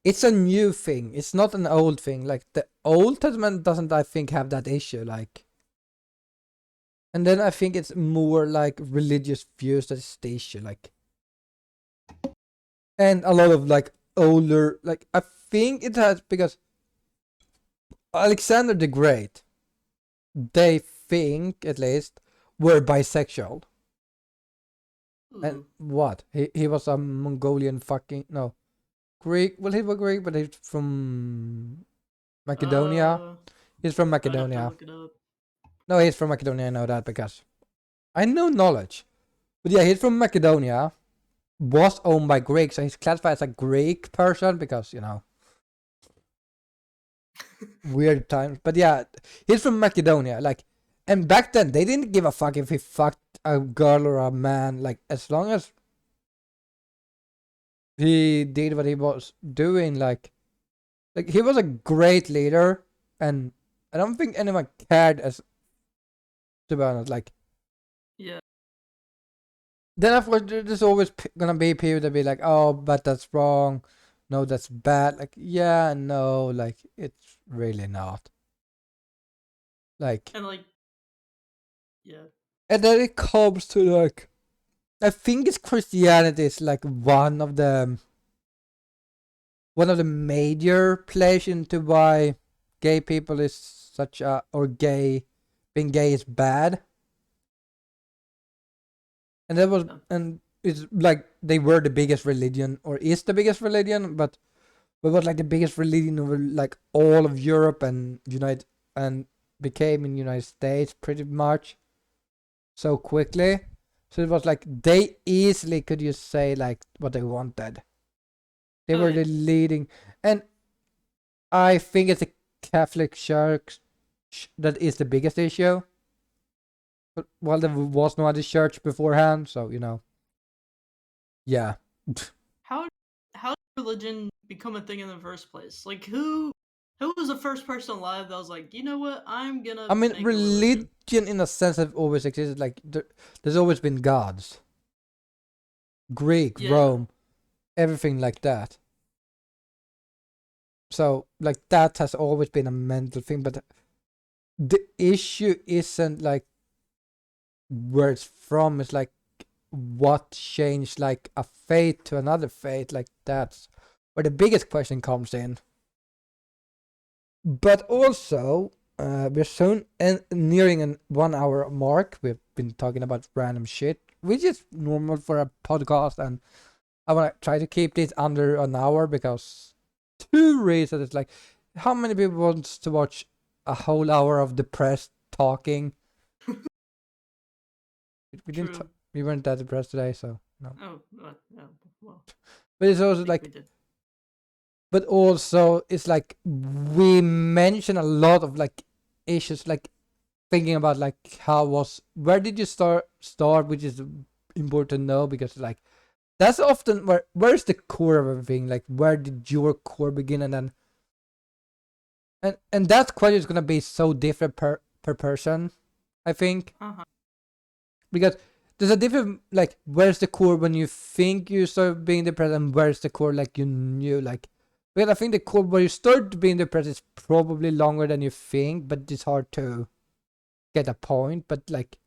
it's a new thing. It's not an old thing. Like the Old Testament doesn't, I think, have that issue. Like, and then I think it's more like religious views that is the issue. Like, and a lot of like older, like I think it has because Alexander the Great, they think at least were bisexual. And Ooh. what? He was a Mongolian fucking no Greek. Well, he was Greek, but he's from Macedonia. Uh, He's from I'd have to Macedonia. look it up. No, he's from Macedonia. I know that because I know knowledge. But yeah, he's from Macedonia. Was owned by Greeks, so he's classified as a Greek person because weird times. But yeah, he's from Macedonia. Like, and back then they didn't give a fuck if he fucked a girl or a man. Like, as long as he did what he was doing, like he was a great leader, and I don't think anyone cared as to be honest. Like, Yeah, then of course there's always gonna be people that be like, oh, but that's wrong. No, that's bad. Like, yeah, no, like it's really not. Like, and like, yeah, and then it comes to like, I think it's Christianity is like one of the major plays into why gay people is such a or gay being gay is bad. And that was yeah. and it's like they were the biggest religion or is the biggest religion, but was like the biggest religion over like all of Europe and United and became in United States pretty much so quickly. So it was like they easily could just say like what they wanted. They Oh were yeah. the leading, and I think it's the Catholic Church that is the biggest issue. But well, there was no other church beforehand, so yeah. How how did religion become a thing in the first place? Like, who was the first person alive that was like, you know what, I'm I gonna mean, make a religion? religion in a sense have always existed. Like there's always been gods, Greek, Yeah. Rome, everything like that. So like that has always been a mental thing, but the issue isn't like where it's from. It's like what changed like a faith to another faith. Like that's where the biggest question comes in. But also, we're soon nearing an 1 hour mark. We've been talking about random shit, which is normal for a podcast, and I want to try to keep this under an hour because two reasons. It's like, how many people wants to watch a whole hour of depressed talking? We didn't. True. We weren't that depressed today, so no. Oh, yeah. Well, But it's I also think we like, did. but also it's like we mention a lot of like issues, like thinking about like how was where did you start, which is important to know because like that's often where's the core of everything, like where did your core begin, and then and that question is gonna be so different per person, I think. Uh-huh. Because there's a different, like, where's the core when you think you start being depressed, and where's the core like you knew, like, because I think the core where you start being depressed is probably longer than you think, but it's hard to get a point. But like,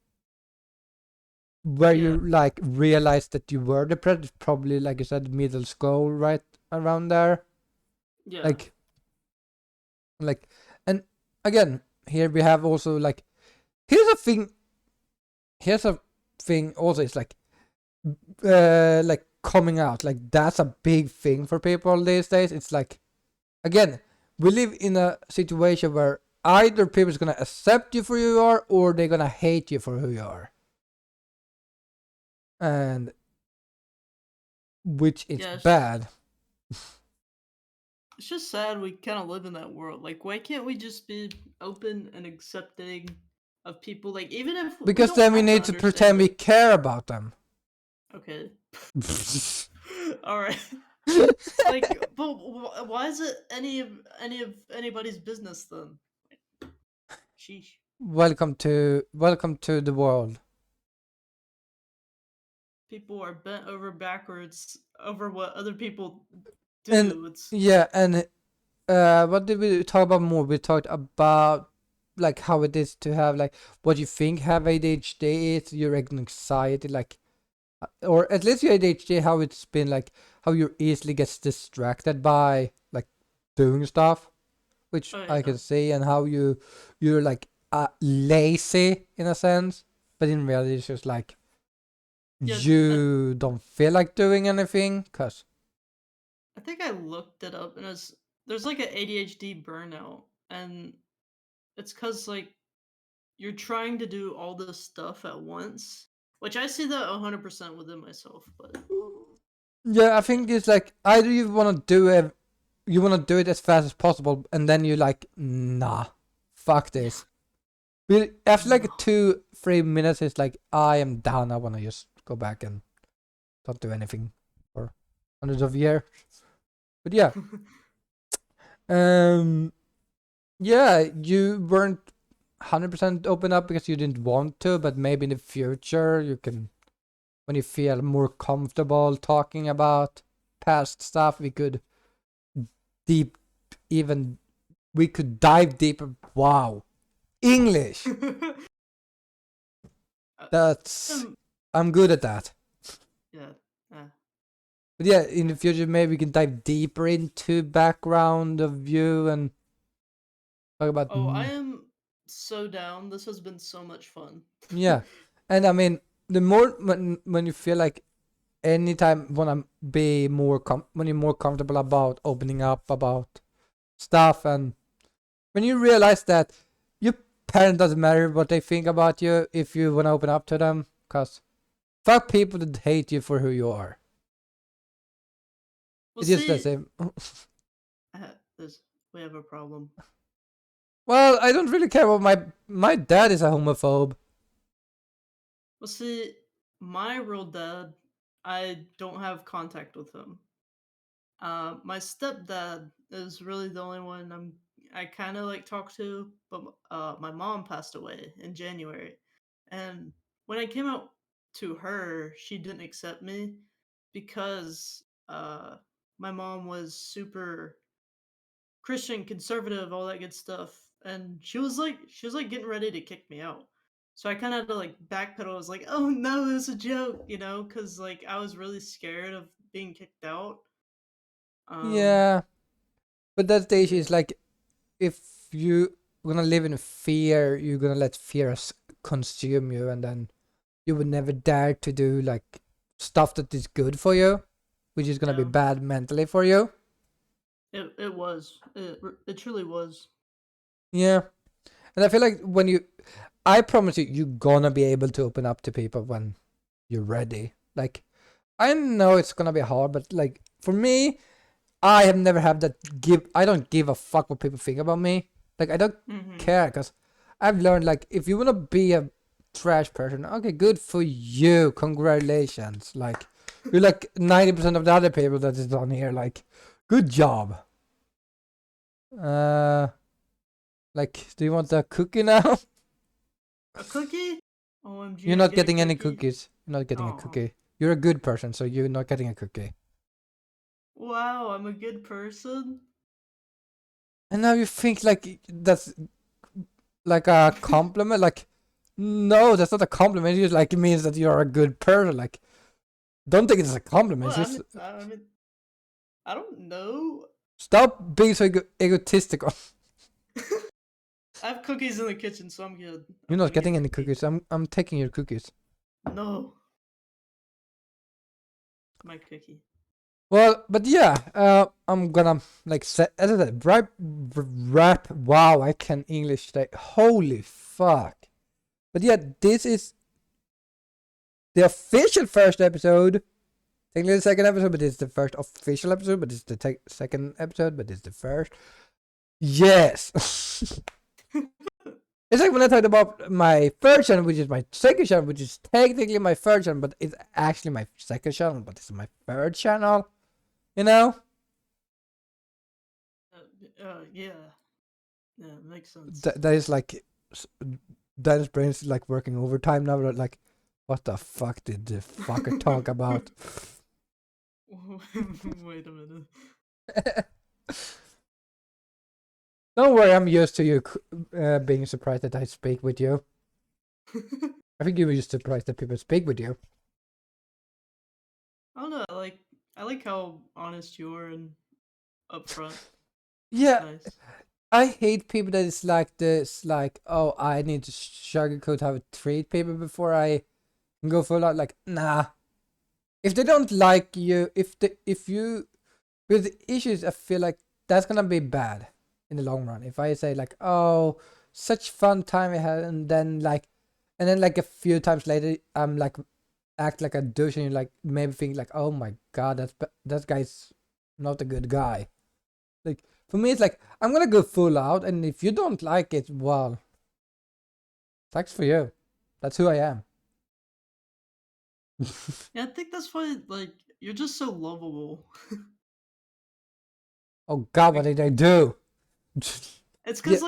where Yeah. you like realize that you were depressed is probably, like you said, middle school, right around there. Yeah. Like, and again, here we have also like, here's a thing. Here's a thing also, it's like coming out, like that's a big thing for people these days. It's like, again, we live in a situation where either people's gonna accept you for who you are, or they're gonna hate you for who you are, and which is Yeah, bad. it's just sad we kind of live in that world. Like, why can't we just be open and accepting of people? Like, even if we Because don't then we have to need to understand pretend we it. care about them. Okay. All right. Like, but why is it anybody's business then? Sheesh. Welcome to the world. People are bent over backwards over what other people And do. It's yeah, and what did we talk about more? We talked about like how it is to have, like, what you think have ADHD is, your anxiety, like, or at least your ADHD, how it's been, like, how you easily gets distracted by like doing stuff, which oh I yeah. can see, and how you're like lazy in a sense, but in reality it's just like Yeah, you don't feel like doing anything, cause I think I looked it up, and there's like an ADHD burnout, and it's because like you're trying to do all this stuff at once, which I see that 100% within myself. But yeah, I yeah, think it's like either you want to do it, you want to do it as fast as possible, and then you're like, nah, fuck yeah, this. But after no. like 2-3 minutes, it's like, I am done. I want to just go back and don't do anything for hundreds of years. But yeah, um, yeah, you weren't 100% open up because you didn't want to, but maybe in the future you can, when you feel more comfortable talking about past stuff, we could deep, even we could dive deeper. Wow, English. That's Um, I'm good at that. yeah. But yeah, in the future maybe we can dive deeper into background of you and talk about Oh, I am so down. This has been so much fun. yeah. And I mean, the more when you feel like anytime wanna be more when you're more comfortable about opening up about stuff, and when you realize that your parent doesn't matter what they think about you if you wanna open up to them, cause fuck people that hate you for who you are. Well, It's just the see, same. this we have a problem. Well, I don't really care about my dad is a homophobe. Well, see, my real dad, I don't have contact with him. My stepdad is really the only one I kind of like talk to, but my mom passed away in January, and when I came out to her, she didn't accept me because my mom was super Christian, conservative, all that good stuff, and she was like getting ready to kick me out. So I kind of had to like backpedal. I was like, "Oh no, it's a joke," because like I was really scared of being kicked out. Um, Yeah, but that's the issue. yeah. Is like, if you gonna live in fear, you're gonna let fear consume you, and then you would never dare to do like stuff that is good for you, which is gonna be Yeah, bad mentally for you. it was. It truly was. Yeah, and I feel like I promise you, you're gonna be able to open up to people when you're ready. Like, I know it's gonna be hard, but like for me, I have never had that I don't give a fuck what people think about me. Like, I don't Hmm. care, because I've learned, like, if you wanna be a trash person, okay, good for you. Congratulations. Like, you're like 90% of the other people that is on here. Like, good job. Uh, like, do you want a cookie now? A cookie? OMG, You're I not get a getting any cookie? cookies. You're not getting a Oh, cookie. You're a good person, so you're not getting a cookie. wow, I'm a good person? And now you think like that's like a compliment? Like, no, that's not a compliment. It just like it means that you're a good person. Like, don't think it's a compliment. Well, Just I mean, I don't know. stop being so egotistical. I have cookies in the kitchen, so I'm good. You're I'm not gonna get getting a any cookie. cookies. I'm taking your cookies. No. My cookie. Well, but yeah, I'm gonna like set as I said, wrap. Wow, I can English today. Holy fuck! But yeah, this is the official first episode. Technically the second episode, but it's the first official episode. But it's the second episode, but it's the first. Yes. It's like when I talked about my third channel, which is my second channel, which is technically my third channel, but it's actually my second channel, but it's my third channel. You know? Yeah. Yeah, makes sense. That is like Dennis brain's like working overtime now. But like, what the fuck did the fucker talk about? Wait a minute. Don't worry, I'm used to you being surprised that I speak with you. I think you were just surprised that people speak with you. I don't know. I like how honest you are and upfront. Yeah, Nice. I hate people that is like this, like, oh, I need to sugarcoat how to treat people before I can go full out. Like, nah. If they don't like you, if you with the issues, I feel like that's gonna be bad in the long run. If I say like, oh, such fun time we had, and then like a few times later, I'm like act like a douche, and you like maybe think like, oh my god, that guy's not a good guy. Like for me, it's like I'm gonna go full out, and if you don't like it, well, thanks for you. That's who I am. Yeah, I think that's why like you're just so lovable. Oh god, what Like did I do? it's Yeah, because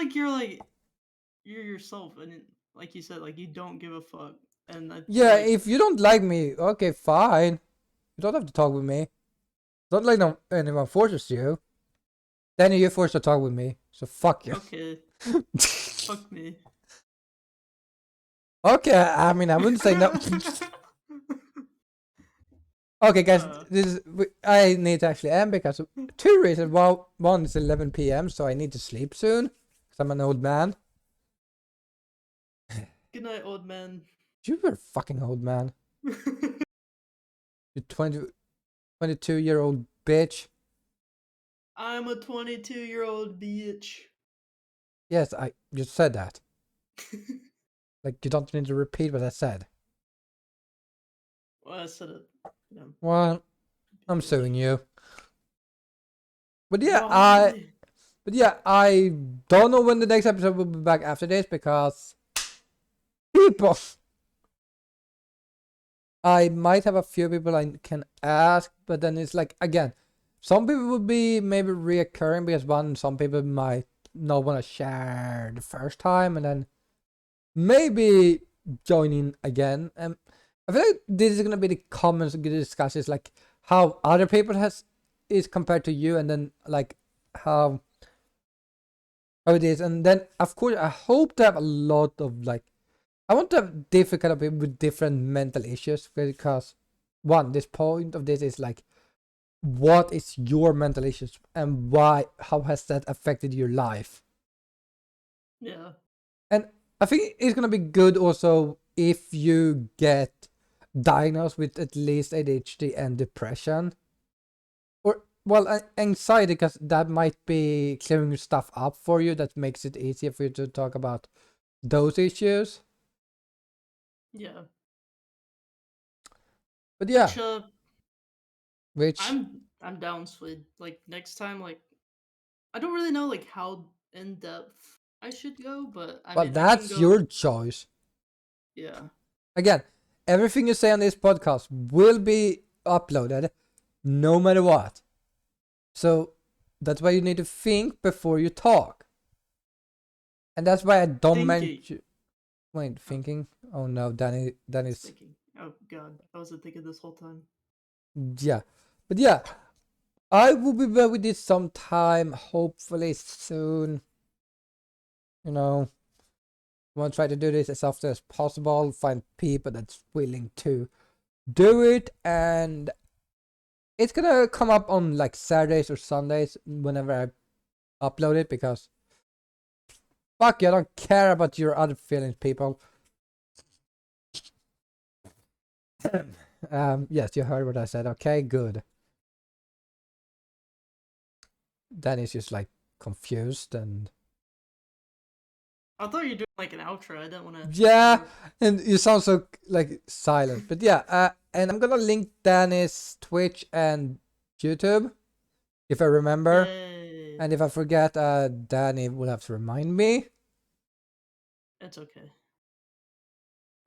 you're yourself, and like you said, like you don't give a fuck, and I feel yeah. like If you don't like me, okay, fine. You don't have to talk with me. Don't let anyone forces you. Then you're forced to talk with me. So fuck you. okay, fuck me. Okay, I mean I wouldn't say no. Okay, guys, I need to actually end because of two reasons. Well, one is 11 p.m., so I need to sleep soon because I'm an old man. Good night, old man. You're a fucking old man. You 22-year-old bitch. I'm a 22-year-old bitch. Yes, I just said that. Like you don't need to repeat what I said. Well, I said it. You know, Well, I'm suing you. But yeah, why? I don't know when the next episode will be back after this because people. I might have a few people I can ask, but then it's like again, some people will be maybe reoccurring because some people might not want to share the first time, and then maybe join in again. And I feel like this is gonna be the common discussions, like how other people is compared to you, and then like how it is, and then of course I hope to have a lot of like I want to have different kind of people with different mental issues because one, this point of this is like what is your mental issues and why how has that affected your life? Yeah. And I think it's gonna be good also if you get diagnosed with at least ADHD and depression. Or well anxiety because that might be clearing stuff up for you that makes it easier for you to talk about those issues. Yeah. But yeah, which I'm down, Swede. Like next time, like I don't really know like how in depth I should go, but I well mean I can that's go. your choice. Yeah. Again, everything you say on this podcast will be uploaded no matter what. So that's why you need to think before you talk. And that's why I don't Thinking. mention Wait, Oh, thinking. Oh no, it's Danny's. thinking. Oh god, I wasn't thinking this whole time. Yeah, but yeah, I will be back with this sometime. Hopefully soon. You know, want to try to do this as often as possible. Find people that's willing to do it, and it's gonna come up on like Saturdays or Sundays whenever I upload it, because fuck you, I don't care about your other feelings, people. Yes, you heard what I said. Okay, good. Danny's just like confused and I thought you were doing like an outro. I didn't want to yeah, interrupt. and you sound so like silent. But yeah, and I'm gonna link Danny's Twitch and YouTube if I remember, Yay! and if I forget, Danny will have to remind me. It's okay.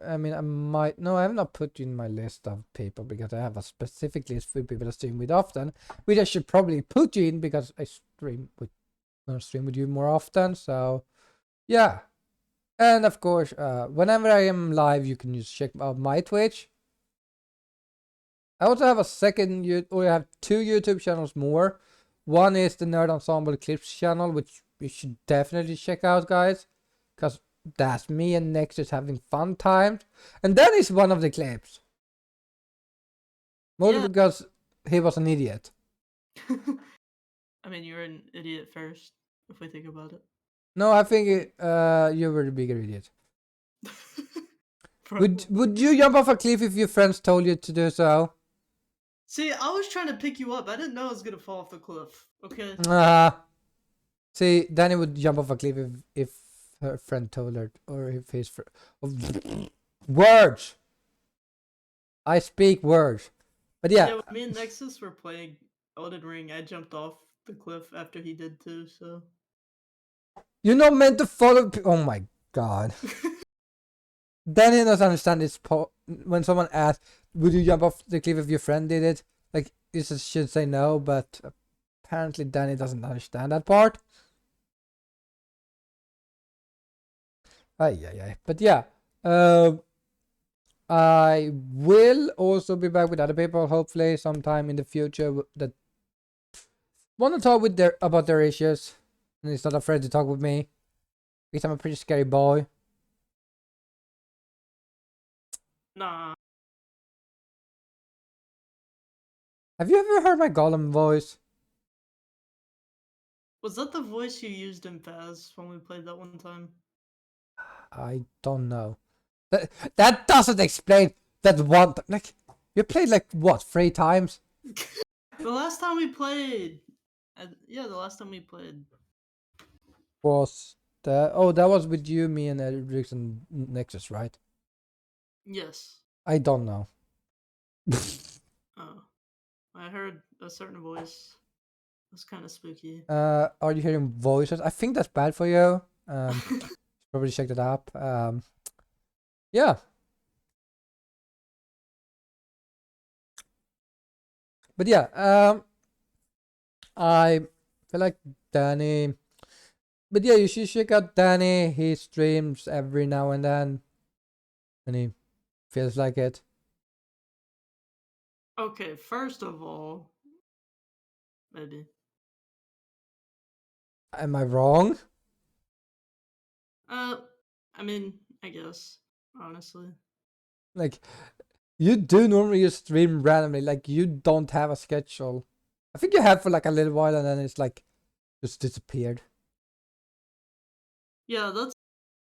I mean, I might. No, I have not put you in my list of people because I have a specific list for people I stream with often, which I should probably put you in because I stream with you more often. So yeah, and of course, whenever I am live, you can just check out my Twitch. I also have a or I have two YouTube channels more. One is the Nerd Ensemble Clips channel, which you should definitely check out, guys, because that's me and Nexus having fun times. And that is one of the clips. Mostly Yeah. because he was an idiot. I mean, you were an idiot first, if we think about it. No, I think you were the bigger idiot. Would Probably. you jump off a cliff if your friends told you to do so? See, I was trying to pick you up. I didn't know I was gonna fall off the cliff. Okay. See, Danny would jump off a cliff if her friend told her, or if his words. I speak words, but yeah, Yeah, when me and Nexus were playing Elden Ring, I jumped off the cliff after he did too. So. you're not meant to follow. Oh my god. Danny doesn't understand this. When someone asks, "Would you jump off the cliff if your friend did it?" Like you just should say no, but apparently Danny doesn't understand that part. Ay. But yeah, I will also be back with other people, hopefully sometime in the future that want to talk with about their issues, and is not afraid to talk with me because I'm a pretty scary boy. Nah. Have you ever heard my Gollum voice? Was that the voice you used in Faz when we played that one time? I don't know. That doesn't explain that one. Like you played like what 3 times? The last time we played. Yeah, the last time we played. Was that was with you, me, and Edrix and Nexus, right? Yes. I don't know. Oh. I heard a certain voice. It was kind of spooky. Are you hearing voices? I think that's bad for you. Probably check that up. Yeah. But yeah, I feel like Danny. But yeah, you should check out Danny. He streams every now and then when he feels like it. Okay, first of all, maybe. Am I wrong? Uh, I mean, I guess, honestly. Like, you do normally just stream randomly. Like, you don't have a schedule. I think you have for like a little while, and then it's like just disappeared. Yeah,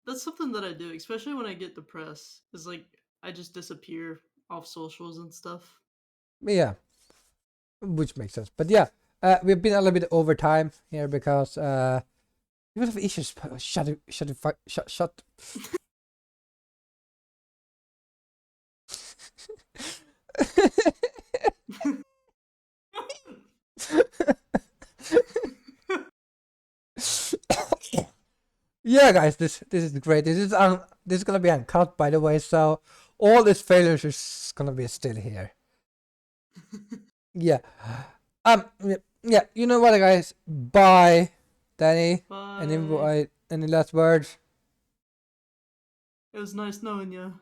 that's something that I do, especially when I get depressed. Is like I just disappear off socials and stuff. But yeah, which makes sense. But yeah, we've been a little bit over time here because we have issues. Shut. Yeah, guys, this is great. This is gonna be uncut, by the way. So all these failures is gonna be still here. Yeah. Yeah. You know what, guys? Bye, Danny. Bye. Any last words? It was nice knowing you.